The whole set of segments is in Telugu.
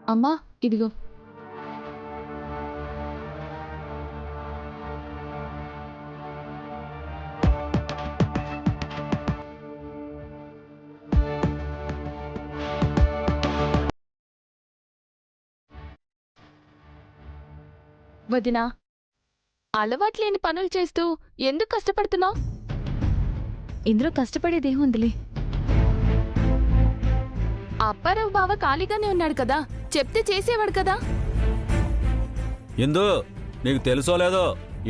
అమ్మా ఇదిగో. వదినా, అలవాట్లేని పనులు చేస్తూ ఎందుకు కష్టపడుతున్నావు? ఇందులో కష్టపడేదేముందిలే. అప్పారావు బావ ఖాళీగానే ఉన్నాడు కదా, చెప్తే చేసేవాడు కదా. ఇందు, నీకు తెలుసో లేదో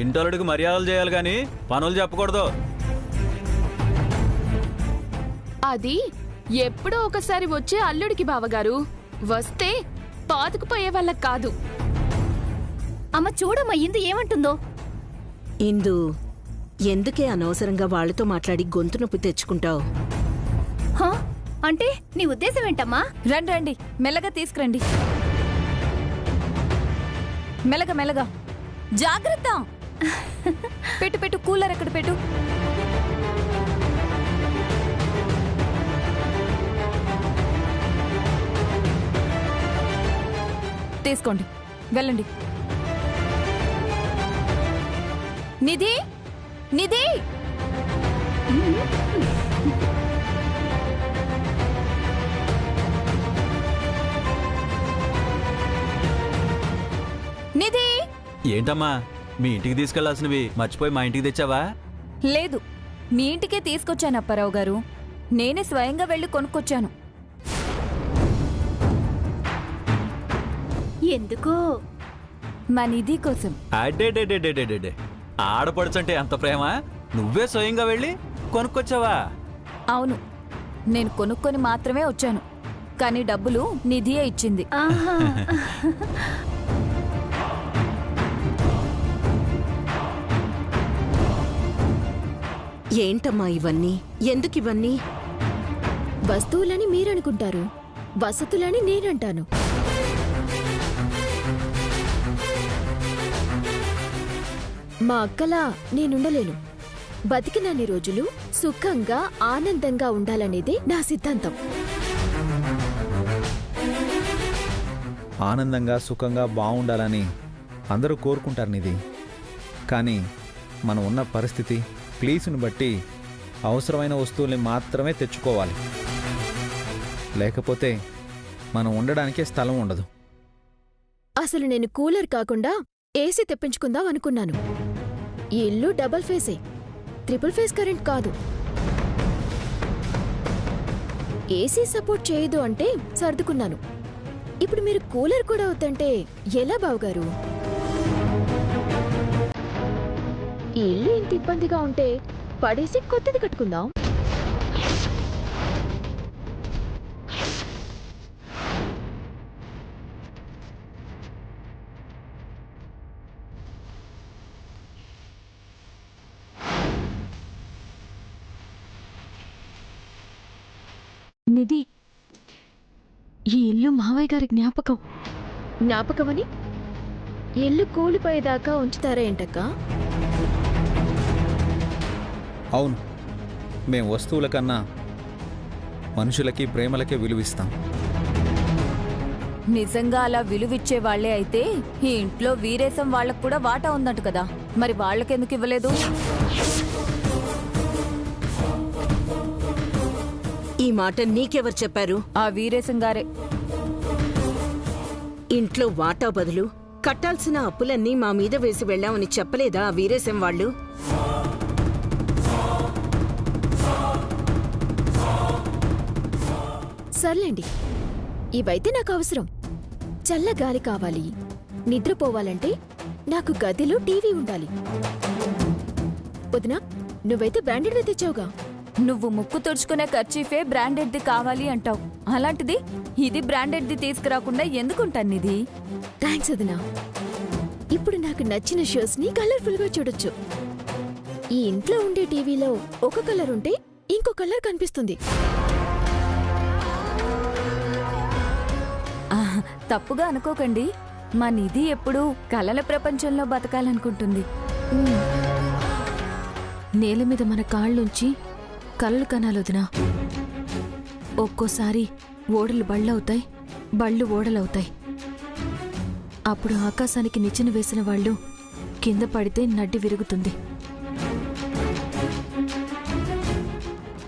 ఇంటోలుడికి మర్యాదలు చేయాలి గాని పనులు చెప్పకూడదు. అది ఎప్పుడో ఒకసారి వచ్చే అల్లుడికి బావగారు, వస్తే పాతుకుపోయే వాళ్ళకి కాదు. అమ్మ చూడమ్మా ఇందు ఏమంటుందో. ఇందు, ఎందుకే అనవసరంగా వాళ్ళతో మాట్లాడి గొంతు నొప్పి తెచ్చుకుంటావు? అంటే నీ ఉద్దేశం ఏంటమ్మా? రండి రండి, మెల్లగా తీసుకురండి. మెల్లగా మెల్లగా, జాగ్రత్త. పెట్టు పెట్టు, కూలర్ ఎక్కడ పెట్టు. తీసుకోండి, వెళ్ళండి. నిధి, నిధి, నిధి. ఏంటమ్మా, మీ ఇంటికి తీసుకెళ్లాల్సినవి మర్చిపోయి మా ఇంటికి తెచ్చావా? లేదు, మీ ఇంటికే తీసుకొచ్చాను అప్పారావు గారు. నేనే స్వయంగా వెళ్ళి కొనుక్కొచ్చాను. ఎందుకో? మా నిధి కోసం. అడ్డే, ఆడపడుచంటే ఎంత ప్రేమ, నువ్వే స్వయంగా వెళ్ళి కొనుక్కొచ్చావా? అవును, నేను కొనుక్కొని మాత్రమే వచ్చాను, కానీ డబ్బులు నిధియే ఇచ్చింది. ఏంటమ్మా ఇవన్నీ? ఎందుకివన్నీ? వస్తువులని మీరనుకుంటారు, వసతులని నేనంటాను. మా అక్కలా నేనుండలేను. బతికినన్ని రోజులు సుఖంగా ఆనందంగా ఉండాలనేదే నా సిద్ధాంతం. ఆనందంగా సుఖంగా బాగుండాలని అందరూ కోరుకుంటారు నిధి. కానీ మనం ఉన్న పరిస్థితి ప్లీజ్ను బట్టి అవసరమైన వస్తువుల్ని మాత్రమే తెచ్చుకోవాలి. లేకపోతే మనం ఉండడానికే స్థలం ఉండదు. అసలు నేను కూలర్ కాకుండా ఏసీ తెప్పించుకుందాం అనుకున్నాను. ఈ ఇల్లు డబుల్ ఫేసే, ట్రిపుల్ ఫేస్ కరెంట్ కాదు. ఏసీ సపోర్ట్ చేయదు అంటే సర్దుకున్నాను. ఇప్పుడు మీరు కూలర్ కూడా వద్దంటే ఎలా బావగారు? ఈ ఇల్లు ఇంత ఇబ్బందిగా ఉంటే పడేసి కొత్తది కట్టుకుందాం. నిధి, ఈ ఇల్లు మావయ్య గారి జ్ఞాపకం. జ్ఞాపకమని ఇల్లు కూలిపోయేదాకా ఉంచుతారా ఏంటక్క? అవును, మేం వస్తువుల కన్నా మనుషులకి ప్రేమలకే విలువిస్తాం. నిజంగా అలా విలువిచ్చే వాళ్లే అయితే ఈ ఇంట్లో వీరేశం వాళ్లకు కూడా వాటా ఉందంట కదా, మరి వాళ్ళకెందుకు ఇవ్వలేదు? ఈ మాట నీకెవరు చెప్పారు? ఆ వీరేశం గారే. ఇంట్లో వాటా బదులు కట్టాల్సిన అప్పులన్నీ మా మీద వేసి వెళ్ళామని చెప్పలేదా ఆ వీరేశం వాళ్ళు? సర్లేండి, ఇవైతే నాకు అవసరం. చల్లగాలి కావాలి, నిద్రపోవాలంటే నాకు గదిలో టీవీ ఉండాలి. వదినా, నువ్వైతే బ్రాండెడ్వే తెచ్చావుగా. నువ్వు ముక్కు తుడుచుకునే ఖర్చీఫే బ్రాండెడ్ది కావాలి అంటావు, అలాంటిది ఇది బ్రాండెడ్ది తీసుకురాకుండా ఎందుకుంటాను ఇది? థ్యాంక్స్ వదినా. ఇప్పుడు నాకు నచ్చిన షోస్ ని కలర్ఫుల్ గా చూడొచ్చు. ఈ ఇంట్లో ఉండే టీవీలో ఒక కలర్ ఉంటే ఇంకో కలర్ కనిపిస్తుంది. తప్పుగా అనుకోకండి, మా నిధి ఎప్పుడూ కలల ప్రపంచంలో బతకాలనుకుంటుంది. నేల మీద మన కాళ్ళుంచి కలలు కనాలొదినా. ఒక్కోసారి ఓడలు బళ్ళవుతాయి, బళ్ళు ఓడలవుతాయి. అప్పుడు ఆకాశానికి నిచ్చెన వేసిన వాళ్ళు కింద పడితే నడ్డి విరుగుతుంది.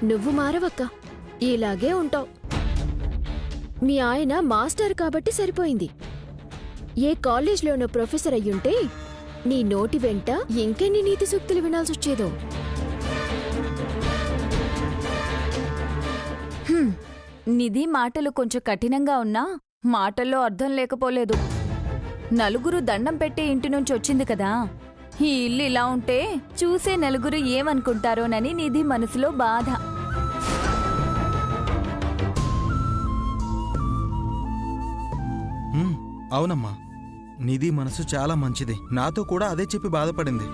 నువ్వు మారవక్క, ఇలాగే ఉంటావు. మీ ఆయన మాస్టర్ కాబట్టి సరిపోయింది. ఏ కాలేజ్లోనో ప్రొఫెసర్ అయ్యుంటే నీ నోటి వెంట ఇంకెన్ని నీతి సూక్తులు వినాల్సొచ్చేదో. నిధి మాటలు కొంచెం కఠినంగా ఉన్నా మాటల్లో అర్థం లేకపోలేదు. నలుగురు దండం పెట్టే ఇంటి నుంచి వచ్చింది కదా, ఈ ఇల్లు ఇలా ఉంటే చూసే నలుగురు ఏమనుకుంటారోనని నిధి మనసులో బాధ. అవునమ్మా, నిధి మనసు చాలా మంచిది. నాతో కూడా అదే చెప్పి బాధపడింది.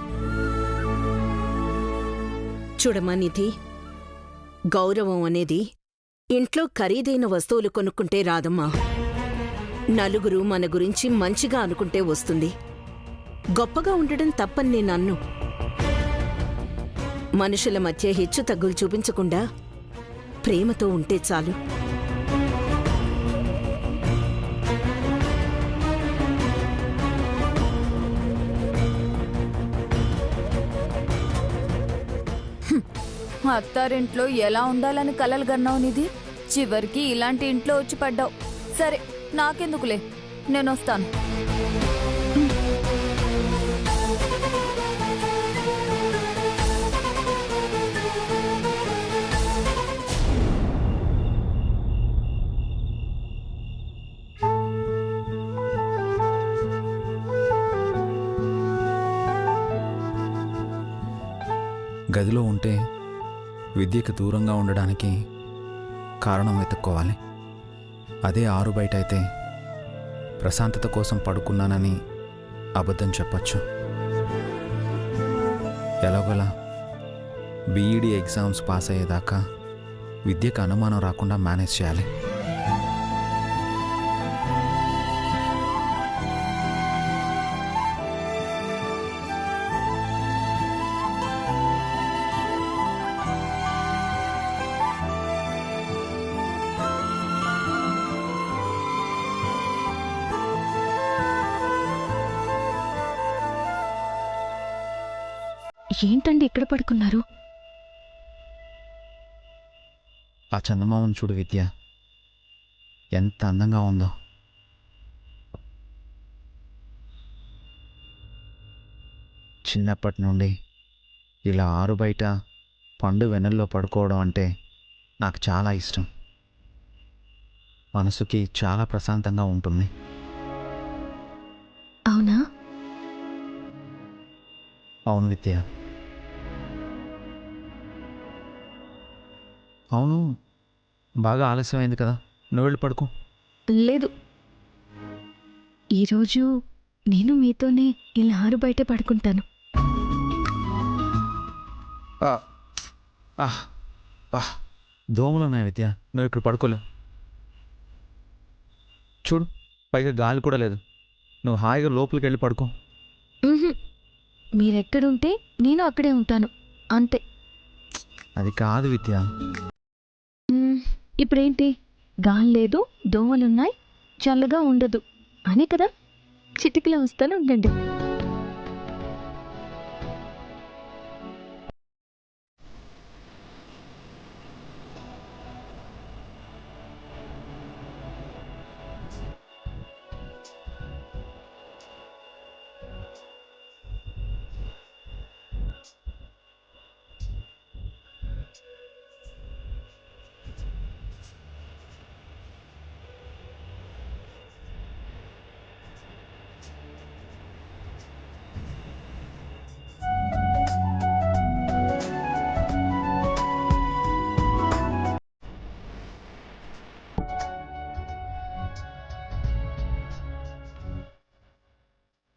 చూడమ్మా నిధి, గౌరవం అనేది ఇంట్లో ఖరీదైన వస్తువులు కొనుక్కుంటే రాదమ్మా. నలుగురు మన గురించి మంచిగా అనుకుంటే వస్తుంది. గొప్పగా ఉండడం తప్పని నేను అన్ను. మనుషుల మధ్య హెచ్చు తగ్గులు చూపించకుండా ప్రేమతో ఉంటే చాలు. అత్తారింట్లో ఎలా ఉండాలని కలలు గన్నావు నిధి, చివరికి ఇలాంటి ఇంట్లో వచ్చి పడ్డావు. సరే, నాకెందుకులే, నేనొస్తాను. గదిలో ఉంటే విద్యకు దూరంగా ఉండడానికి కారణం వెతుక్కోవాలి. అదే ఆరు బయట అయితే ప్రశాంతత కోసం పడుకున్నానని అబద్ధం చెప్పచ్చు. ఎలాగోలా బీఈడీ ఎగ్జామ్స్ పాస్ అయ్యేదాకా విద్యకు అనుమానం రాకుండా మేనేజ్ చేయాలి. ఏంటండి ఇక్కడ పడుకున్నారు? ఆ చందమామను చూడు విద్య, ఎంత అందంగా ఉందో. చిన్నప్పటి నుండి ఇలా ఆరు బయట పండు వెన్నెల్లో పడుకోవడం అంటే నాకు చాలా ఇష్టం. మనసుకి చాలా ప్రశాంతంగా ఉంటుంది. అవునా? అవును విద్య. అవును, బాగా ఆలస్యమైంది కదా, నువ్వు వెళ్ళి పడుకో. లేదు, ఈరోజు నేను మీతోనే ఇలా ఆరు బయట పడుకుంటాను. దోమలు ఉన్నాయి విద్య, నువ్వు ఇక్కడ పడుకోలేవు. చూడు, పైగా గాలి కూడా లేదు. నువ్వు హాయిగా లోపలికి వెళ్ళి పడుకో. మీరెక్కడుంటే నేను అక్కడే ఉంటాను, అంతే. అది కాదు విద్య. ఇప్పుడేంటి, గాలి లేదు, దోమలున్నాయి, చల్లగా ఉండదు అనే కదా? చిటికలో వస్తాను, ఉండండి.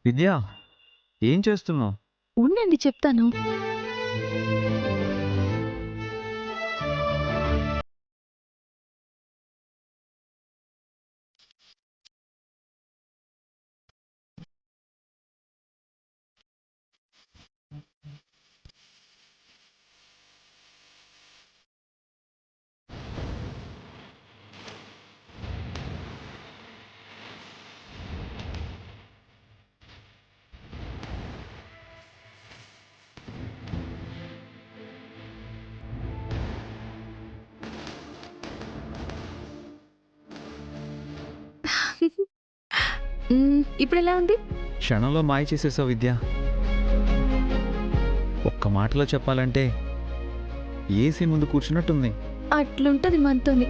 విద్య, ఏం చేస్తున్నావు? ఉండండి, చెప్తాను. ఇప్పుడు ఎలా ఉంది? క్షణంలో మాయ చేసేసావు విద్య. ఒక్క మాటలో చెప్పాలంటే ఏసీ ముందు కూర్చున్నట్టుంది. అట్లుంటది మనతోని.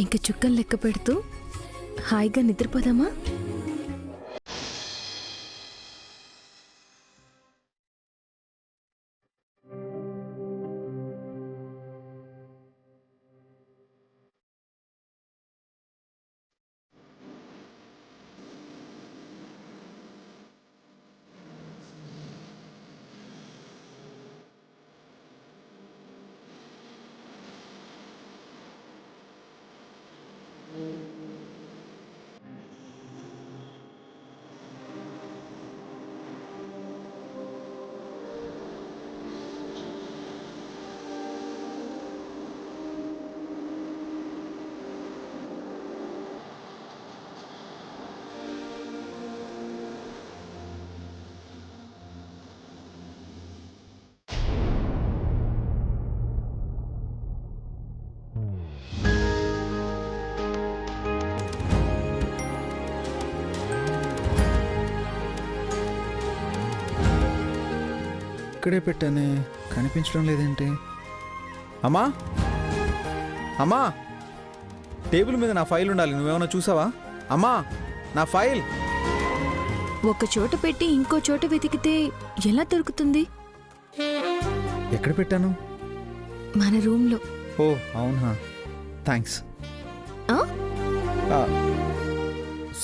ఇంక చుక్కలు లెక్క పెడుతూ హాయిగా నిద్రపోదామా? ఇక్కడే పెట్టానే, కనిపించడం లేదేంటి? అమ్మా, అమ్మా, టేబుల్ మీద నా ఫైల్ ఉండాలి, నువ్వేమన్నా చూసావా? అమ్మా, నా ఫైల్. ఒక చోట పెట్టి ఇంకో చోట వెతికితే ఎలా దొరుకుతుంది? ఎక్కడ పెట్టాను? మన రూమ్లో. ఓ అవునా, థ్యాంక్స్. ఆ?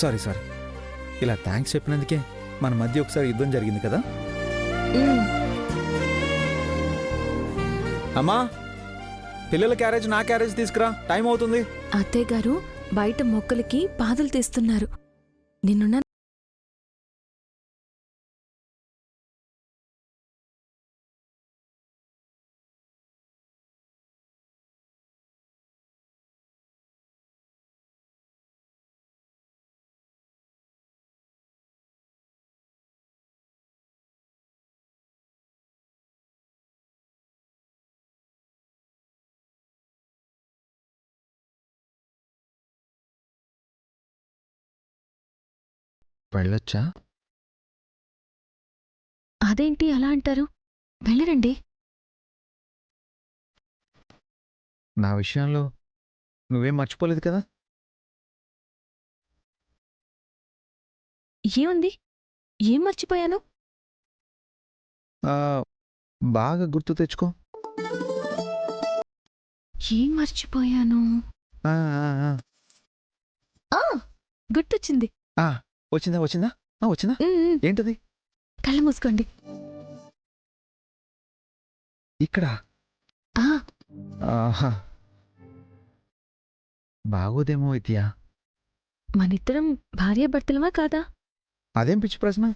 సారీ సారీ, ఇలా థ్యాంక్స్ చెప్పినందుకే మన మధ్య ఒకసారి యుద్ధం జరిగింది కదా. అమ్మా, పిల్లల క్యారేజ్ నా క్యారేజ్ తీసుకురా, టైం అవుతుంది. అత్తయ్య గారు బయట మొక్కలకి పాదులు తీస్తున్నారు. నిన్నున్న వెళ్ళొచ్చా? అదేంటి అలా అంటారు? వెళ్ళరండి. నా విషయంలో నువ్వేం మర్చిపోలేదు కదా? ఏముంది? ఏం మర్చిపోయాను? బాగా గుర్తు తెచ్చుకో. ఏం మర్చిపోయాను? ఆ, ఆ, ఆ. ఆ, గుర్తొచ్చింది. వచ్చిందా వచ్చిందా వచ్చిందా? ఏంటది? కళ్ళు మూసుకోండి. ఇక్కడ బాగోదేమో విద్యా. మనిద్దరం భార్యాభర్తలమా కాదా? అదేం పిచ్చి ప్రశ్న.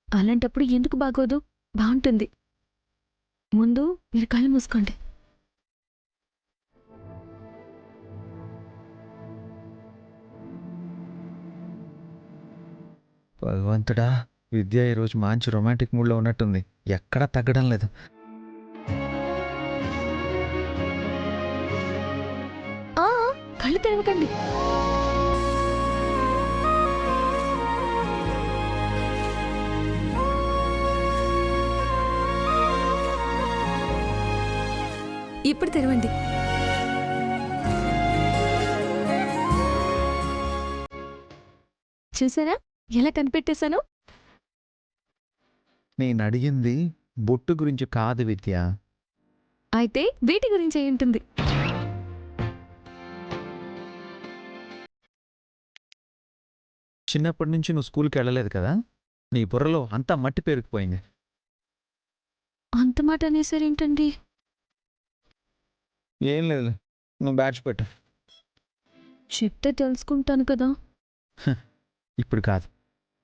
అలాంటప్పుడు ఎందుకు బాగోదు? బాగుంటుంది. ముందు మీరు కళ్ళు మూసుకోండి. భగవంతుడా, విద్య ఈరోజు మంచి రొమాంటిక్ మూడ్లో ఉన్నట్టుంది, ఎక్కడా తగ్గడం లేదు. కళ్ళు తెరవకండి. ఇప్పుడు తెరవండి. చూసారా ఎలా కనిపెట్టేశాను? నేను అడిగింది బొట్టు గురించి కాదు విద్య. అయితే వీటి గురించి అయి ఉంటుంది. చిన్నప్పటి నుంచి నువ్వు స్కూల్కి వెళ్ళలేదు కదా, నీ బుర్రలో అంతా మట్టి పేరుకుపోయింది. అంత మాట అనేసారేంటండి? ఏం లేదు, నువ్వు బ్యాచ్ పెట్టు. చెప్తే తెలుసుకుంటాను కదా. ఇప్పుడు కాదు,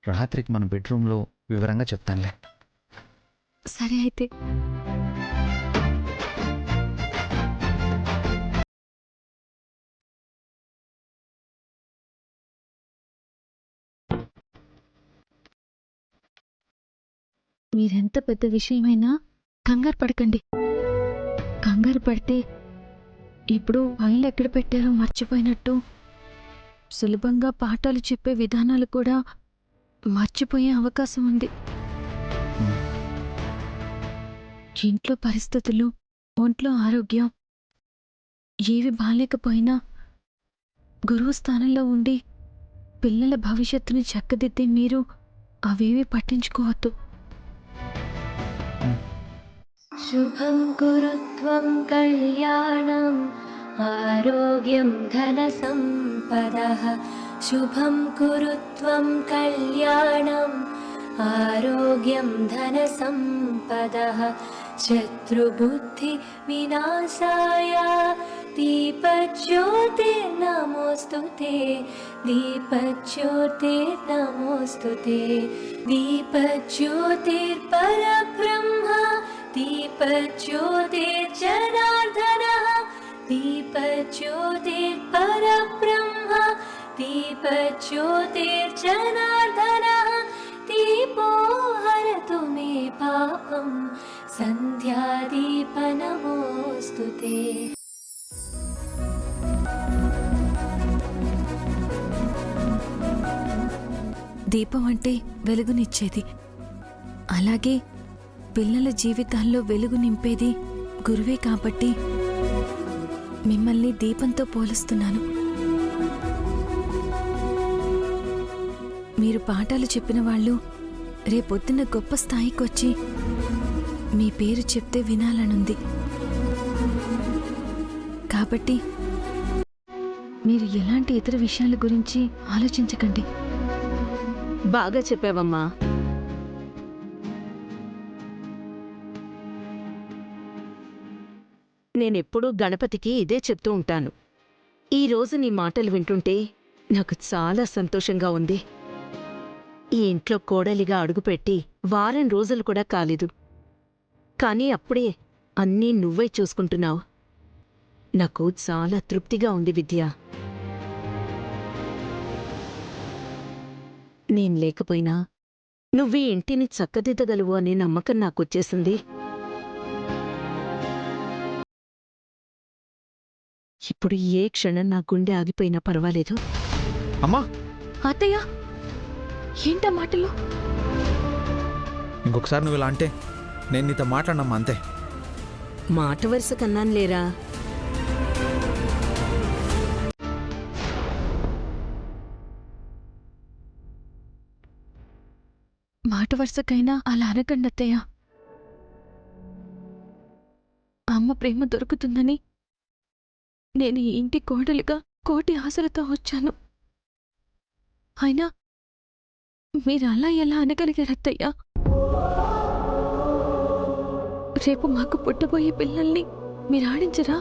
రాత్రికి మన బెడ్రూమ్లో వివరంగా చెప్తానులే. సరే అయితే. మీరెంత పెద్ద విషయమైనా కంగారు పడకండి. కంగారు పడితే ఇప్పుడు ఫైల్ ఎక్కడ పెట్టారో మర్చిపోయినట్టు సులభంగా పాఠాలు చెప్పే విధానాలు కూడా మర్చిపోయే అవకాశం ఉంది. ఇంట్లో పరిస్థితులు, ఒంట్లో ఆరోగ్యం ఏవి బాలేకపోయినా గురువు స్థానంలో ఉండి పిల్లల భవిష్యత్తుని చక్కదిద్దే మీరు అవేవి పట్టించుకోవద్దు. శుభం కురుత్వం కళ్యాణం ఆరోగ్యం ధన సంపదః. శుభం కురుత్వం కళ్యాణం ఆరోగ్యం ధన సంపదః. శత్రుబుద్ధి వినాశాయ దీపజ్యోతిర్నమోస్తుతే. దీపజ్యోతిర్నమోస్తుతే. దీపజ్యోతిర్పరబ్రహ్మ దీపజ్యోతిర్జనార్దనః. దీపజ్యోతిర్పరబ్రహ్మ దీపజ్యోతిర్జనార్దనः. దీపో హరతు మే పాపం సంధ్యాదీపనమోస్తుతే. దీపం అంటే వెలుగునిచ్చేది. అలాగే పిల్లల జీవితాల్లో వెలుగు నింపేది గురువే కాబట్టి మిమ్మల్ని దీపంతో పోలుస్తున్నాను. మీరు పాఠాలు చెప్పిన వాళ్ళు రేపొద్దున గొప్ప స్థాయికొచ్చి మీ పేరు చెప్తే వినాలనుంది. కాబట్టి మీరు ఎలాంటి ఇతర విషయాల గురించి ఆలోచించకండి. బాగా చెప్పావమ్మా. నేనెప్పుడూ గణపతికి ఇదే చెప్తూ ఉంటాను. ఈరోజు నీ మాటలు వింటుంటే నాకు చాలా సంతోషంగా ఉంది. ఈ ఇంట్లో కోడలిగా అడుగుపెట్టి వారం రోజులు కూడా కాలేదు. కానీ అప్పుడే అన్నీ నువ్వే చూసుకుంటున్నావు. నాకు చాలా తృప్తిగా ఉంది విద్య. నేను లేకపోయినా నువ్వీ ఇంటిని చక్కదిద్దగలవు అనే నమ్మకం నాకొచ్చేసింది. ఇప్పుడు ఏ క్షణం నా గుండె ఆగిపోయినా పర్వాలేదు. అమ్మా, అత్తయ్య, ఏంటా మాటలు? ఇంకొకసారి నువ్వు ఇలా అంటే నేను నీతో మాట్లాడనమ్మా, అంతే. మాట వరుస కన్నాను లేరా. మాట వరుసకైనా అలా అనకండి అత్తయ్య. అమ్మ ప్రేమ దొరుకుతుందని నేను ఈ ఇంటి కోడలిగా కోటి ఆశలతో వచ్చాను. అయినా మీరు అలా ఎలా అనగలిగారత్తయ్యా? రేపు మాకు పుట్టబోయే పిల్లల్ని మీరు ఆడించరా?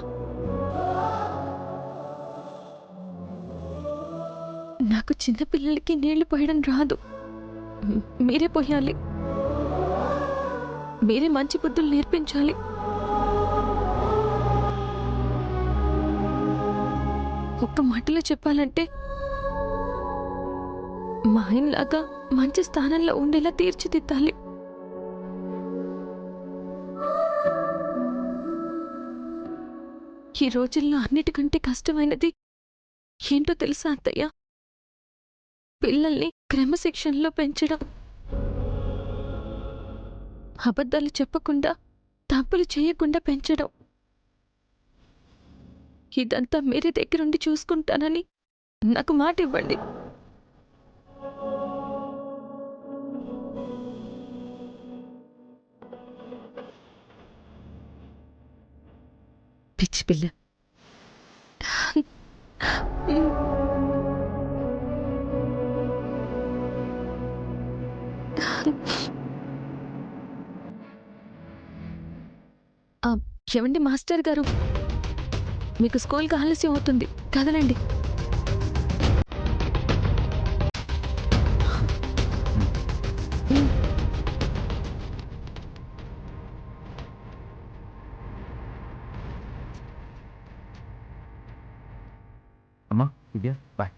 నాకు చిన్న పిల్లలకి నీళ్లు పోయడం రాదు. మీరే పోయాలి. మీరే మంచి బుద్ధులు నేర్పించాలి. ఒక్క మాటలో చెప్పాలంటే మా ఆయనలాగా మంచి స్థానంలో ఉండేలా తీర్చిదిద్దాలి. ఈ రోజుల్లో అన్నిటికంటే కష్టమైనది ఏంటో తెలుసా అత్తయ్య? పిల్లల్ని క్రమశిక్షణలో పెంచడం. అబద్ధాలు చెప్పకుండా, తప్పులు చేయకుండా పెంచడం. ఇదంతా మీరే దగ్గరుండి చూసుకుంటానని నాకు మాట ఇవ్వండి. పిచ్చి పిల్ల. ఏమండి మాస్టర్ గారు, మీకు స్కూల్కి ఆలస్యం అవుతుంది, కదలండి. అమ్మా, విద్య, బాయ్.